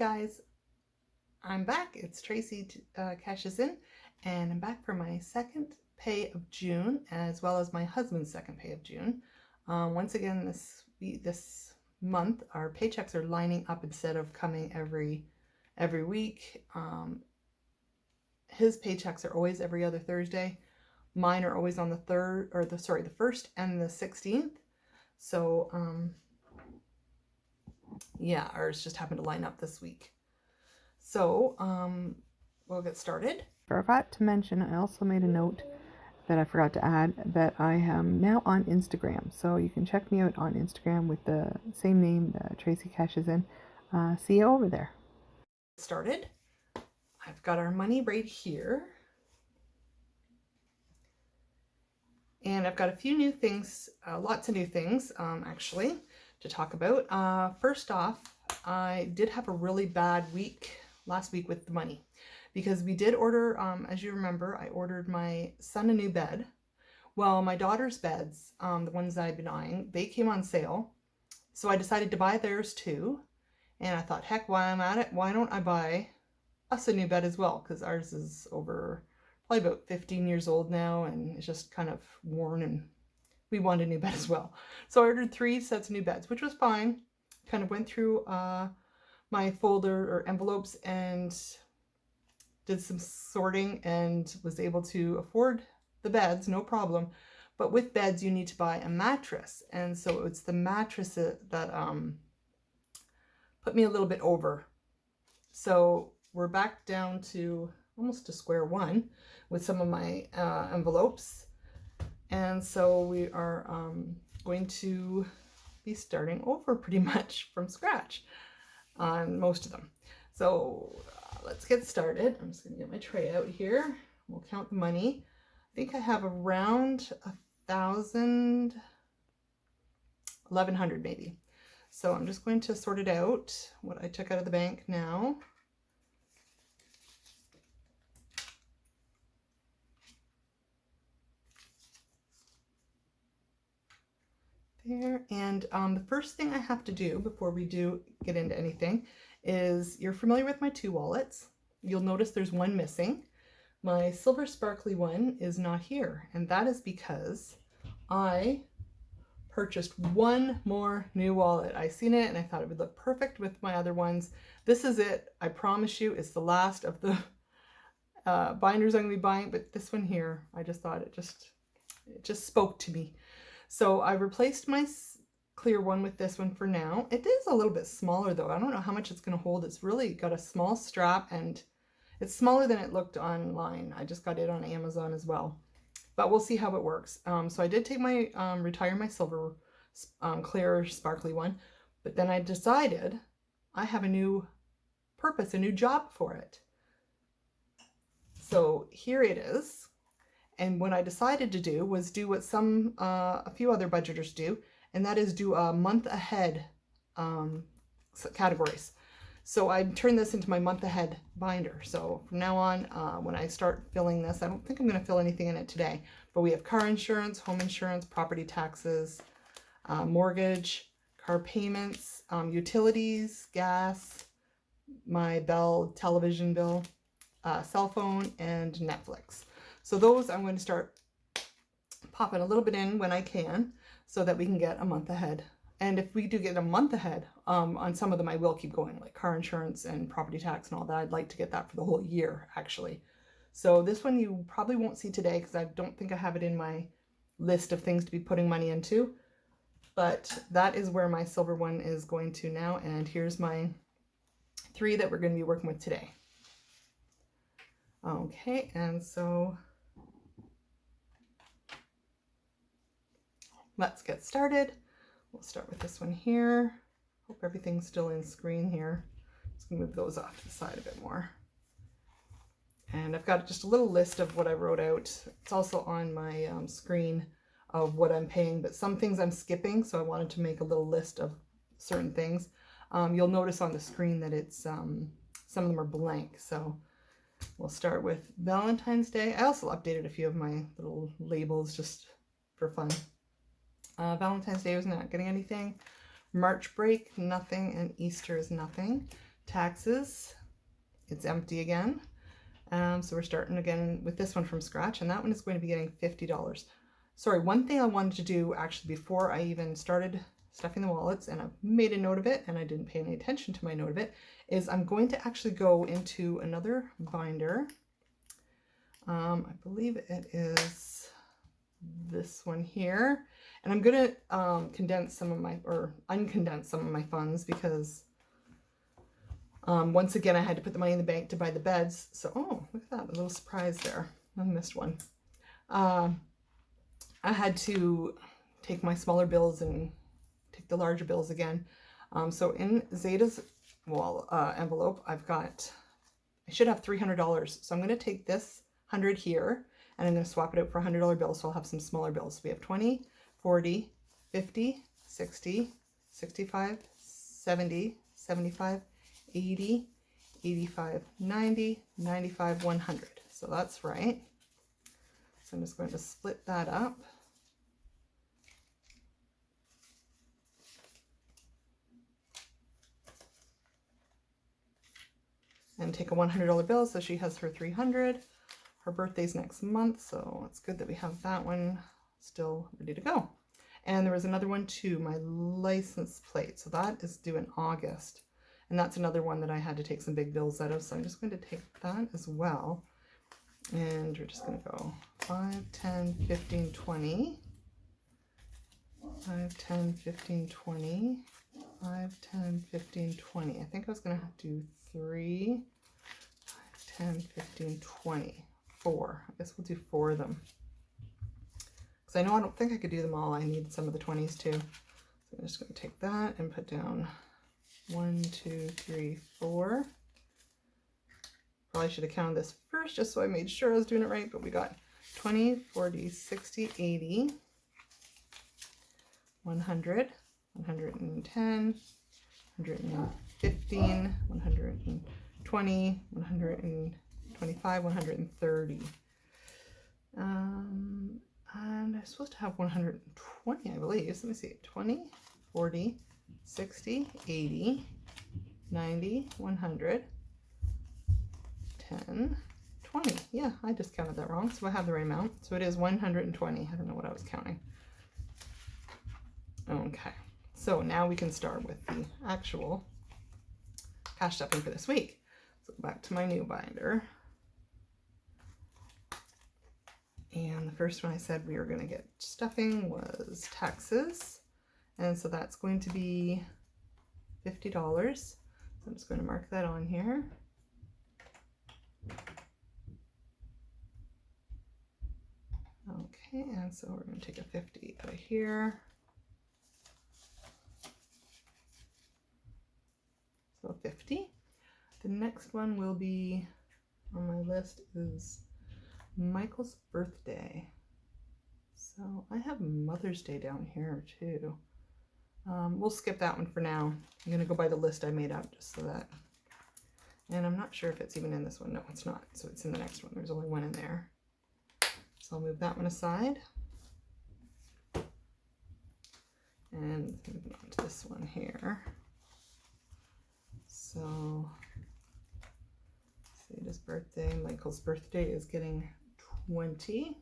guys, I'm back. It's Tracy Cashes In, and I'm back for my second pay of June, as well as my husband's second pay of June. Once again, this month, our paychecks are lining up instead of coming every week. His paychecks are always every other Thursday. Mine are always on the the 1st and the 16th. So, yeah, ours just happened to line up this week. So, we'll get started. I forgot to mention, I also made a note that I forgot to add that I am now on Instagram. So you can check me out on Instagram with the same name, Tracy Cashes In. See you over there. Started. I've got our money right here. And I've got a few new things, lots of new things, actually, to talk about. First off, I did have a really bad week last week with the money, because we did order, as you remember, I ordered my son a new bed. Well, my daughter's beds, the ones that I've been eyeing, they came on sale. So I decided to buy theirs too. And I thought, heck, while I'm at it, why don't I buy us a new bed as well? Because ours is over probably about 15 years old now, and it's just kind of worn, and we wanted a new bed as well. So I ordered 3 sets of new beds, which was fine. Kind of went through my folder or envelopes and did some sorting and was able to afford the beds, no problem. But with beds, you need to buy a mattress. And so it's the mattress that put me a little bit over. So we're back down to almost to square one with some of my envelopes. And so we are going to be starting over pretty much from scratch on most of them. So let's get started. I'm just going to get my tray out here. We'll count the money. I think I have around 1,000, 1,100 maybe. So I'm just going to sort it out, what I took out of the bank now. There, and the first thing I have to do before we do get into anything is, you're familiar with my 2 wallets. You'll notice there's one missing. My silver sparkly one is not here, and that is because I purchased one more new wallet. I seen it and I thought it would look perfect with my other ones. This is it. I promise you, it's the last of the binders I'm going to be buying, but this one here, I just thought it just spoke to me. So I replaced my clear one with this one for now. It is a little bit smaller though. I don't know how much it's going to hold. It's really got a small strap, and it's smaller than it looked online. I just got it on Amazon as well. But we'll see how it works. So I did take my, retire my silver clear sparkly one. But then I decided I have a new purpose, a new job for it. So here it is. And what I decided to do was do what a few other budgeters do, and that is do a month ahead categories. So I turned this into my month ahead binder. So from now on, when I start filling this, I don't think I'm going to fill anything in it today, but we have car insurance, home insurance, property taxes, mortgage, car payments, utilities, gas, my Bell television bill, cell phone, and Netflix. So those I'm going to start popping a little bit in when I can, so that we can get a month ahead. And if we do get a month ahead, on some of them I will keep going, like car insurance and property tax and all that. I'd like to get that for the whole year, actually. So this one you probably won't see today, because I don't think I have it in my list of things to be putting money into. But that is where my silver one is going to now. And here's my 3 that we're going to be working with today. Okay, and so let's get started. We'll start with this one here. Hope everything's still in screen here. Just gonna move those off to the side a bit more. And I've got just a little list of what I wrote out. It's also on my screen of what I'm paying, but some things I'm skipping, so I wanted to make a little list of certain things. You'll notice on the screen that it's some of them are blank. So we'll start with Valentine's Day. I also updated a few of my little labels just for fun. Valentine's Day was not getting anything. March break, nothing, and Easter is nothing. Taxes, it's empty again. So we're starting again with this one from scratch, and that one is going to be getting $50. Sorry, one thing I wanted to do actually before I even started stuffing the wallets, and I've made a note of it and I didn't pay any attention to my note of it, is I'm going to actually go into another binder. I believe it is this one here, and I'm going to condense some of my, or uncondense some of my funds, because once again I had to put the money in the bank to buy the beds. So, oh, look at that, a little surprise there. I missed one. I had to take my smaller bills and take the larger bills again. So in Zeta's envelope, I should have $300. So I'm going to take this 100 here, and I'm going to swap it out for a $100 bill, so I'll have some smaller bills. So we have 20, 40, 50, 60, 65, 70, 75, 80, 85, 90, 95, 100. So that's right. So I'm just going to split that up. And take a $100 bill, so she has her 300. Her birthday's next month, so it's good that we have that one still ready to go. And there was another one too, my license plate. So that is due in August. And that's another one that I had to take some big bills out of. So I'm just going to take that as well. And we're just going to go 5, 10, 15, 20. 5, 10, 15, 20. 5, 10, 15, 20. I think I was going to have to do 3, 5, 10, 15, 20. 4. I guess we'll do 4 of them. Because I know I don't think I could do them all. I need some of the 20s too. So I'm just going to take that and put down 1, 2, 3, 4. Probably should have counted this first just so I made sure I was doing it right, but we got 20, 40, 60, 80, 100, 110, 115, 120, 125, 130. And I'm supposed to have 120, I believe. So let me see. 20, 40, 60, 80, 90, 100, 10, 20. Yeah, I just counted that wrong, so I have the right amount. So it is 120. I don't know what I was counting. Okay, so now we can start with the actual cash stuffing for this week. So go back to my new binder. And the first one I said we were going to get stuffing was taxes. And so that's going to be $50. So I'm just going to mark that on here. Okay, and so we're going to take a 50 out of here. So 50. The next one will be on my list is Michael's birthday. So I have Mother's Day down here too. We'll skip that one for now. I'm going to go by the list I made up just so that. And I'm not sure if it's even in this one. No, it's not. So it's in the next one. There's only one in there. So I'll move that one aside. And move on to this one here. So, Sada's birthday. Michael's birthday is getting 20.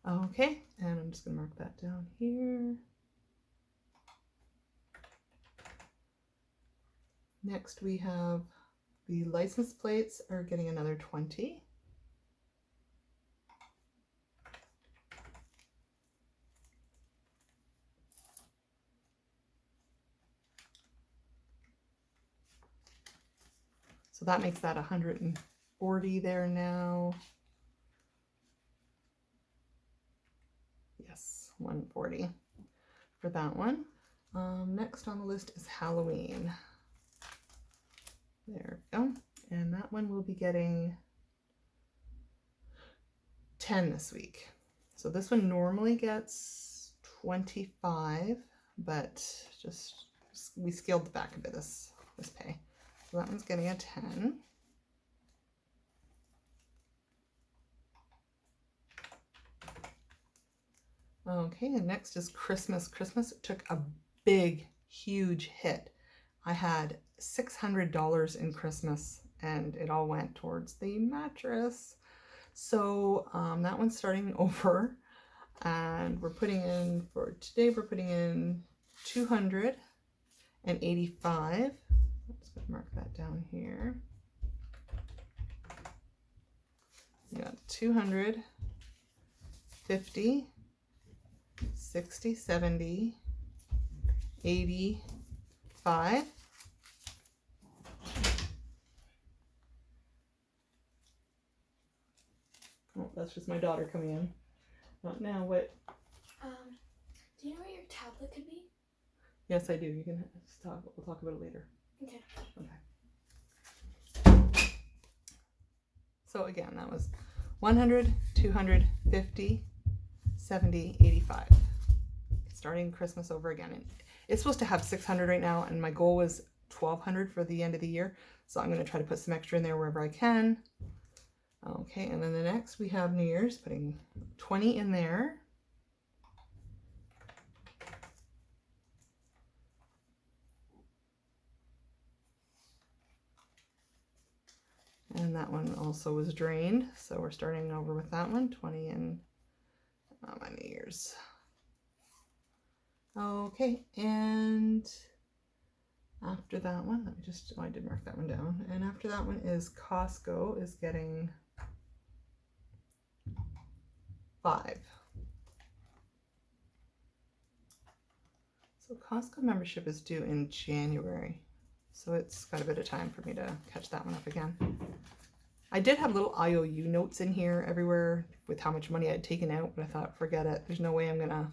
Okay, and I'm just going to mark that down here. Next we have the license plates are getting another 20. So that makes that 140 there now. Yes, 140 for that one. Next on the list is Halloween. There we go. And that one will be getting 10 this week. So this one normally gets 25, but just we scaled back a bit this pay. So that one's getting a 10. Okay, and next is Christmas. Christmas took a big, huge hit. I had $600 in Christmas, and it all went towards the mattress. So that one's starting over, and we're putting in, for today, we're putting in 285. Let's mark that down here. We got 250, 60, 70, 85. Oh, that's just my daughter coming in. Not now. What? Do you know where your tablet could be? Yes, I do. You can stop. We'll talk about it later. Okay. Okay. So again, that was 100, 250, 70, 85. Starting Christmas over again. And it's supposed to have 600 right now, and my goal was 1,200 for the end of the year. So I'm going to try to put some extra in there wherever I can. Okay, and then the next we have New Year's, putting 20 in there. And that one also was drained, so we're starting over with that one, 20 in my New Year's. Okay, and after that one, let me just, I did mark that one down. And after that one is Costco is getting 5. So Costco membership is due in January. So it's got a bit of time for me to catch that one up again. I did have little IOU notes in here everywhere with how much money I had taken out, but I thought, forget it. There's no way I'm going to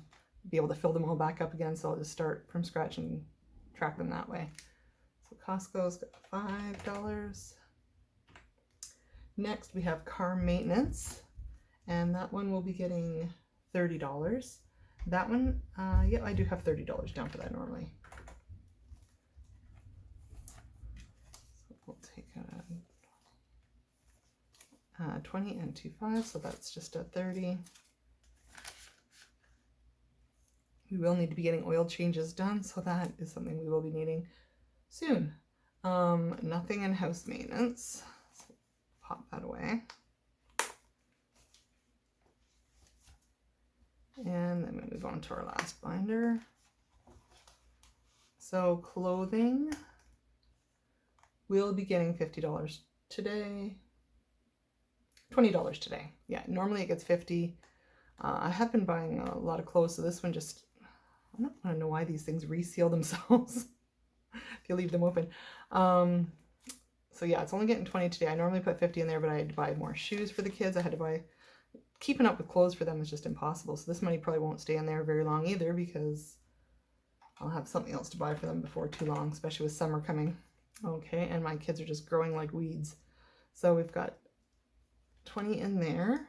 be able to fill them all back up again, so I'll just start from scratch and track them that way. So Costco's got $5. Next, we have car maintenance, and that one will be getting $30. That one, yeah, I do have $30 down for that normally. So we'll take 20 and 25, so that's just a 30. We will need to be getting oil changes done, so that is something we will be needing soon. Nothing in house maintenance. So pop that away. And then we move on to our last binder. So clothing, we'll be getting $50 today. $20 today. Yeah, normally it gets 50. I have been buying a lot of clothes, so this one just, I don't know why these things reseal themselves if you leave them open. So yeah, it's only getting 20 today. I normally put 50 in there, but I had to buy more shoes for the kids. I had to buy, keeping up with clothes for them is just impossible. So this money probably won't stay in there very long either, because I'll have something else to buy for them before too long, especially with summer coming. Okay, and my kids are just growing like weeds. So we've got 20 in there,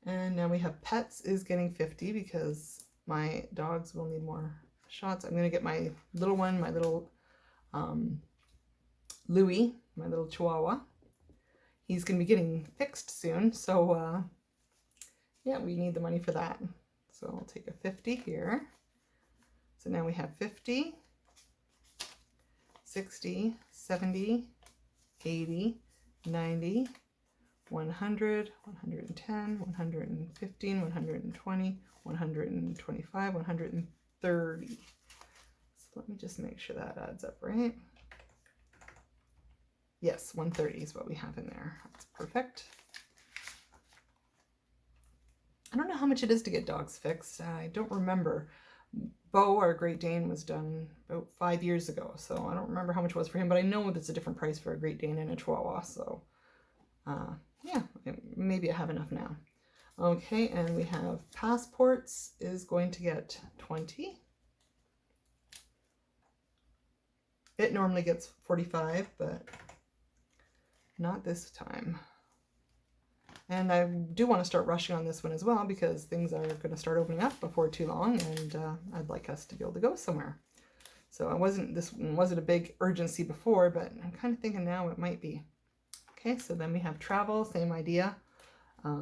and now we have pets is getting 50 because my dogs will need more shots. I'm going to get my little one, my little Louie, my little Chihuahua. He's going to be getting fixed soon, so yeah, we need the money for that. So I'll take a 50 here. So now we have 50, 60, 70, 80, 90, 100, 110, 115, 120, 125, 130. So let me just make sure that adds up right. Yes, 130 is what we have in there. That's perfect. I don't know how much it is to get dogs fixed. I don't remember. Bo, our Great Dane, was done about 5 years ago, so I don't remember how much it was for him, but I know that's a different price for a Great Dane and a Chihuahua, so yeah, maybe I have enough now. Okay, and we have passports is going to get 20. It normally gets 45, but not this time. And I do want to start rushing on this one as well, because things are going to start opening up before too long, and I'd like us to be able to go somewhere. So this one wasn't a big urgency before, but I'm kind of thinking now it might be. Okay, so then we have travel, same idea. I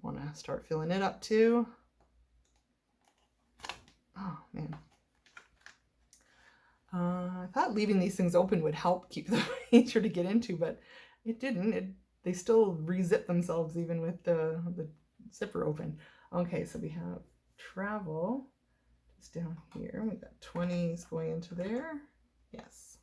want to start filling it up too. Oh, man. I thought leaving these things open would help keep them easier to get into, but it didn't. They still re-zip themselves even with the zipper open. Okay, so we have travel just down here. We got 20s going into there. Yes.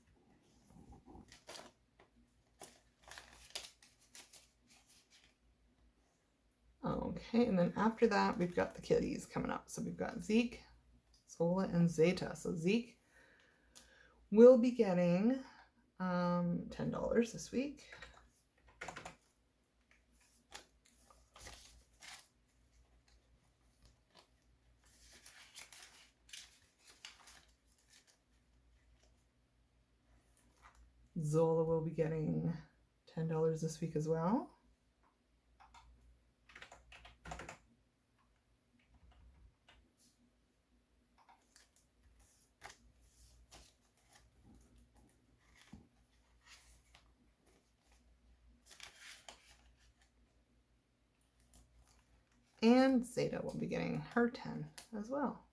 Okay, and then after that, we've got the kitties coming up. So we've got Zeke, Zola, and Zeta. So Zeke will be getting $10 this week. Zola will be getting $10 this week as well. And Zeta will be getting her 10 as well.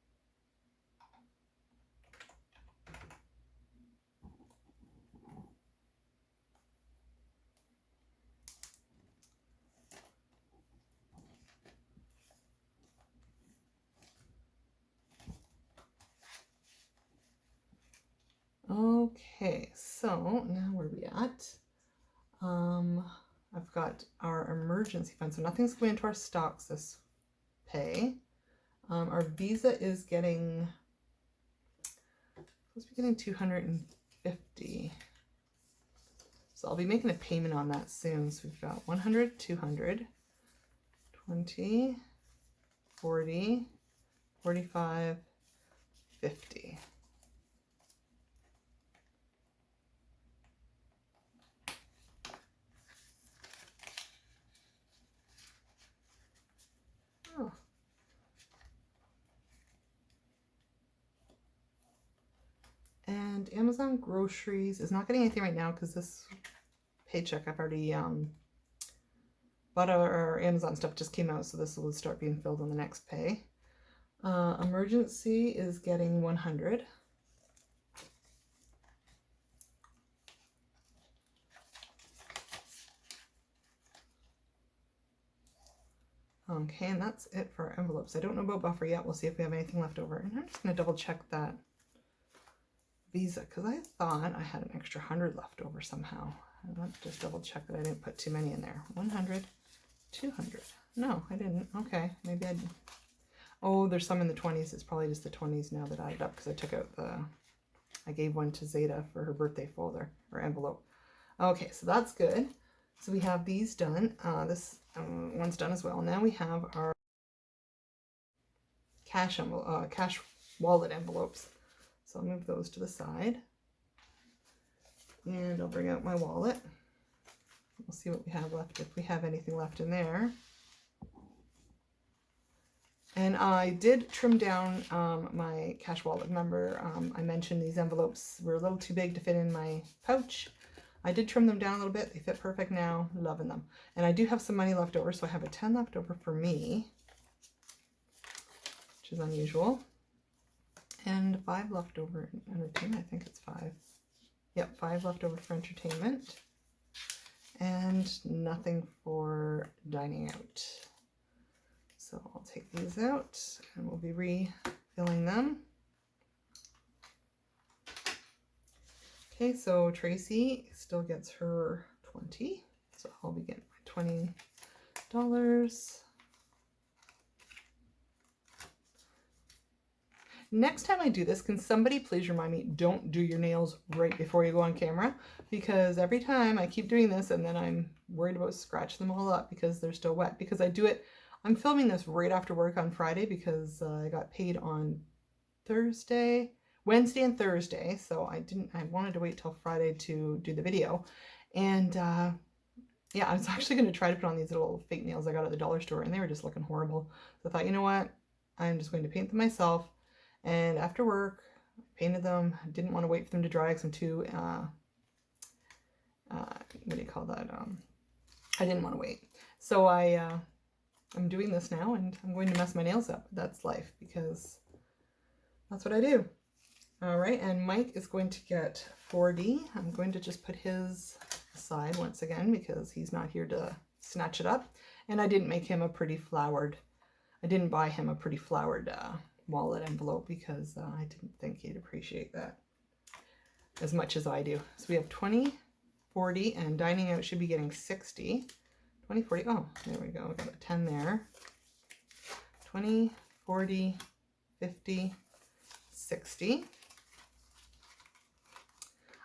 Okay, so now where are we at? I've got our emergency fund, so nothing's going into our stocks this pay. Our Visa is getting, supposed to be getting 250. So I'll be making a payment on that soon. So we've got 100, 200, 20, 40, 45, 50. Oh. And Amazon groceries is not getting anything right now because this paycheck I've already but our Amazon stuff just came out, so this will start being filled on the next pay. Emergency is getting 100. Okay, and that's it for our envelopes. I don't know about buffer yet. We'll see if we have anything left over. And I'm just going to double check that Visa because I thought I had an extra 100 left over somehow. I want to just double check that I didn't put too many in there. 100, 200. No, I didn't. Okay, maybe I did. Oh, there's some in the 20s. It's probably just the 20s now that I added up because I took out I gave one to Zeta for her birthday folder or envelope. Okay, so that's good. So we have these done. This one's done as well. Now we have our cash wallet envelopes. So I'll move those to the side. And I'll bring out my wallet. We'll see what we have left, if we have anything left in there. And I did trim down my cash wallet. Remember, I mentioned these envelopes were a little too big to fit in my pouch. I did trim them down a little bit. They fit perfect now. Loving them. And I do have some money left over, so I have a 10 left over for me, which is unusual. And 5 left over in entertainment. I think it's 5. Yep, 5 left over for entertainment. And nothing for dining out. So I'll take these out and we'll be refilling them. Okay, so Tracy still gets her 20. So I'll be getting my $20. Next time I do this, can somebody please remind me, don't do your nails right before you go on camera? Because every time I keep doing this and then I'm worried about scratching them all up because they're still wet. Because I do it, I'm filming this right after work on Friday because I got paid on Wednesday and Thursday. So I wanted to wait till Friday to do the video. And yeah, I was actually going to try to put on these little fake nails I got at the dollar store and they were just looking horrible. So I thought, you know what? I'm just going to paint them myself. And after work, I painted them. I didn't want to wait for them to dry because I'm too, what do you call that? I didn't want to wait. So I'm doing this now and I'm going to mess my nails up. That's life because That's what I do. All right, and Mike is going to get 40. I'm going to just put his aside once again because he's not here to snatch it up. And I didn't make him a pretty flowered, I didn't buy him a pretty flowered wallet envelope because I didn't think he'd appreciate that as much as I do. So we have 20, 40, and dining out should be getting 60. 20, 40, oh, there we go. We got a 10 there. 20, 40, 50, 60.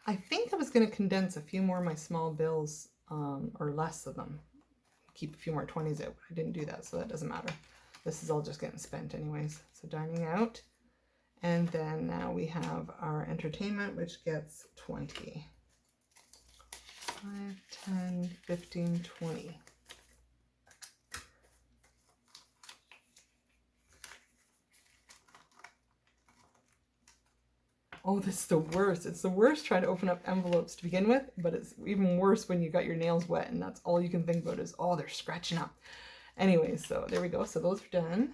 I think I was going to condense a few more of my small bills, or less of them. Keep a few more 20s out, but I didn't do that, so that doesn't matter. This is all just getting spent anyways. So dining out. And then now we have our entertainment, which gets 20. 5, 10, 15, 20. Oh, this is the worst. It's the worst trying to open up envelopes to begin with, but it's even worse when you got your nails wet and that's all you can think about is, oh, they're scratching up. Anyways, so there we go. So those are done.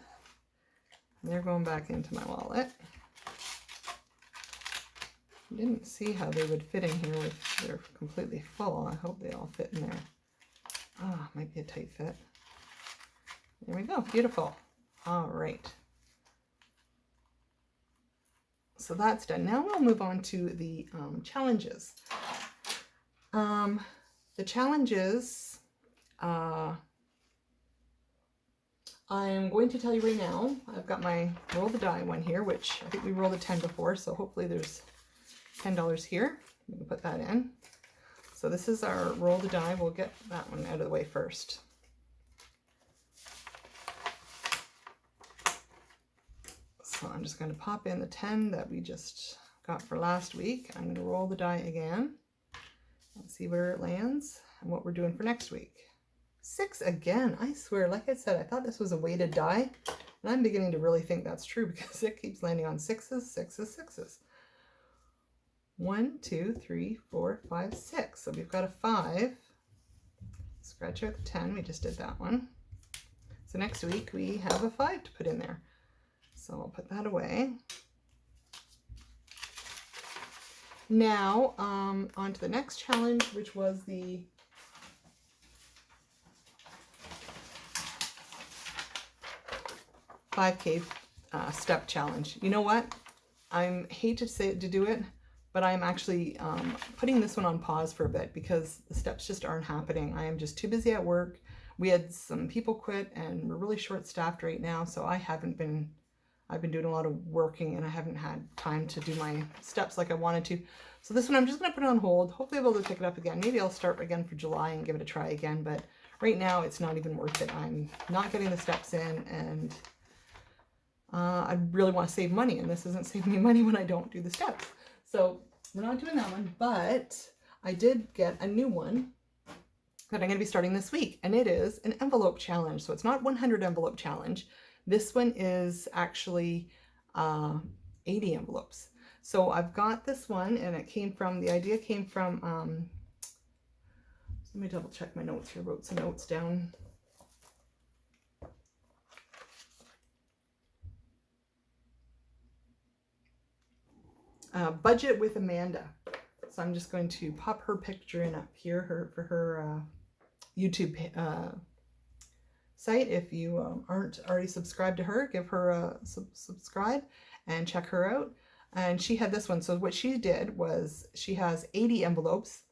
They're going back into my wallet. I didn't see how they would fit in here if they're completely full. I hope they all fit in there. Ah, might be a tight fit. There we go. Beautiful. All right. So that's done. Now we'll move on to the challenges. The challenges, I'm going to tell you right now. I've got my roll the die one here, which I think we rolled a 10 before, so hopefully there's $10 here. We can put that in. So this is our roll the die. We'll get that one out of the way first. So I'm just going to pop in the 10 that we just got for last week. I'm going to roll the die again and see where it lands and what we're doing for next week. 6 again. I swear, like I said, I thought this was a weighted die, and I'm beginning to really think that's true because it keeps landing on 6s, 6s, 6s. 1, 2, 3, 4, 5, 6. So we've got a 5. Scratch out the 10. We just did that one. So next week we have a 5 to put in there. So I'll put that away. Now, on to the next challenge, which was the $5K step challenge. You know what? I hate to do it, but I'm actually putting this one on pause for a bit because the steps just aren't happening. I am just too busy at work. We had some people quit and we're really short-staffed right now, so I've been doing a lot of working and I haven't had time to do my steps like I wanted to. So this one I'm just going to put it on hold. Hopefully I'll be able to pick it up again. Maybe I'll start again for July and give it a try again, but right now it's not even worth it. I'm not getting the steps in, and I really want to save money, and this isn't saving me money when I don't do the steps. So we're not doing that one, but I did get a new one that I'm going to be starting this week, and it is an envelope challenge. So it's not 100 envelope challenge. This one is actually 80 envelopes. So I've got this one, and the idea came from, let me double check my notes here. I wrote some notes down. Budget with Amanda. So I'm just going to pop her picture in up here for her YouTube site. If you aren't already subscribed to her, give her a subscribe and check her out. And she had this one. So what she did was she has 80 envelopes,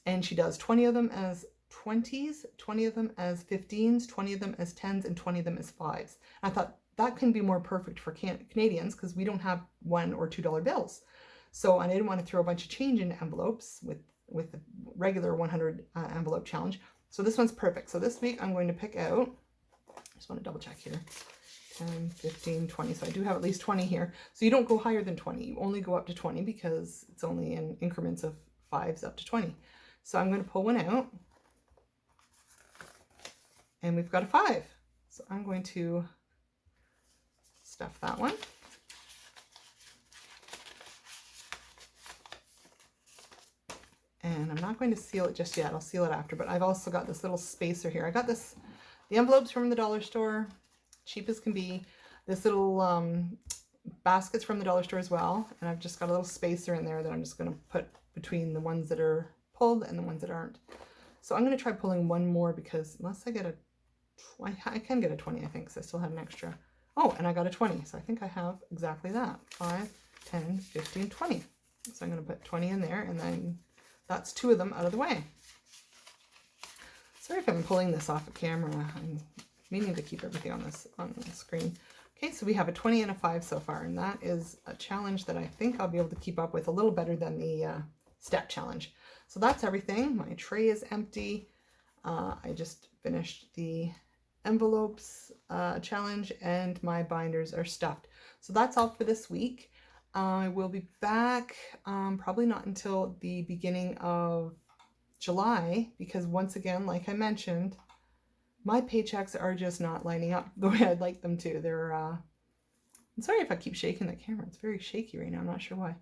and she does 20 of them as 20s, 20 of them as 15s, 20 of them as 10s, and 20 of them as 5s. And I thought that can be more perfect for Canadians because we don't have $1 or $2 bills. So I didn't want to throw a bunch of change into envelopes with the regular 100 envelope challenge. So this one's perfect. So this week I'm going to pick out, I just want to double check here, 10, 15, 20. So I do have at least 20 here. So you don't go higher than 20. You only go up to 20 because it's only in increments of 5s up to 20. So I'm going to pull one out. And we've got a 5. So I'm going to stuff that one. And I'm not going to seal it just yet. I'll seal it after, but I've also got this little spacer here. I got the envelopes from the dollar store, cheap as can be. This little baskets from the dollar store as well, and I've just got a little spacer in there that I'm just going to put between the ones that are pulled and the ones that aren't. So I'm going to try pulling one more, because unless I get I can get a 20, I think, because I still have an extra. Oh, and I got a 20, so I think I have exactly that. 5, 10, 15, 20. So I'm going to put 20 in there, and then that's 2 of them out of the way. Sorry if I'm pulling this off of camera. I'm meaning to keep everything on the screen. Okay, so we have a 20 and a 5 so far, and that is a challenge that I think I'll be able to keep up with a little better than the step challenge. So that's everything. My tray is empty. I just finished the envelopes challenge, and my binders are stuffed. So that's all for this week. I will be back probably not until the beginning of July, because once again, like I mentioned, my paychecks are just not lining up the way I'd like them to. They're I'm sorry if I keep shaking the camera. It's very shaky right now. I'm not sure why.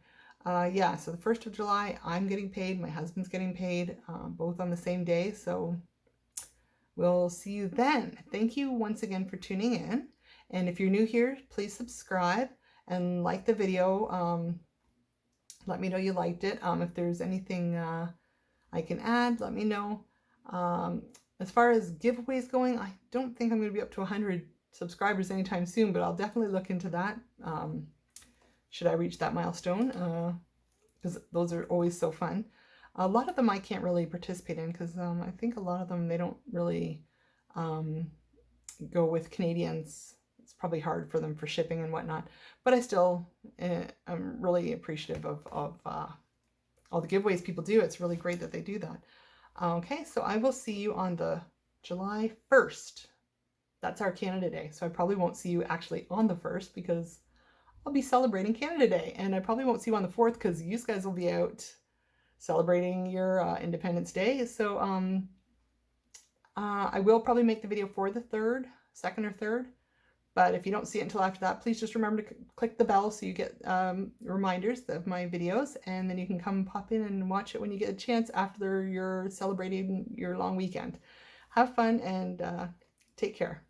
Yeah, so the 1st of July, I'm getting paid. My husband's getting paid, both on the same day. So we'll see you then. Thank you once again for tuning in. And if you're new here, please subscribe and like the video. Let me know you liked it. If there's anything I can add, let me know. As far as giveaways going, I don't think I'm going to be up to 100 subscribers anytime soon, but I'll definitely look into that. Should I reach that milestone? Because those are always so fun. A lot of them I can't really participate in, because I think a lot of them, they don't really go with Canadians. It's probably hard for them for shipping and whatnot. But I still am really appreciative of all the giveaways people do. It's really great that they do that. Okay, so I will see you on the July 1st. That's our Canada Day. So I probably won't see you actually on the 1st, because I'll be celebrating Canada Day. And I probably won't see you on the 4th, because you guys will be out celebrating your Independence Day. So I will probably make the video for the 3rd, 2nd or 3rd. But if you don't see it until after that, please just remember to click the bell so you get reminders of my videos, and then you can come pop in and watch it when you get a chance after you're celebrating your long weekend. Have fun, and take care.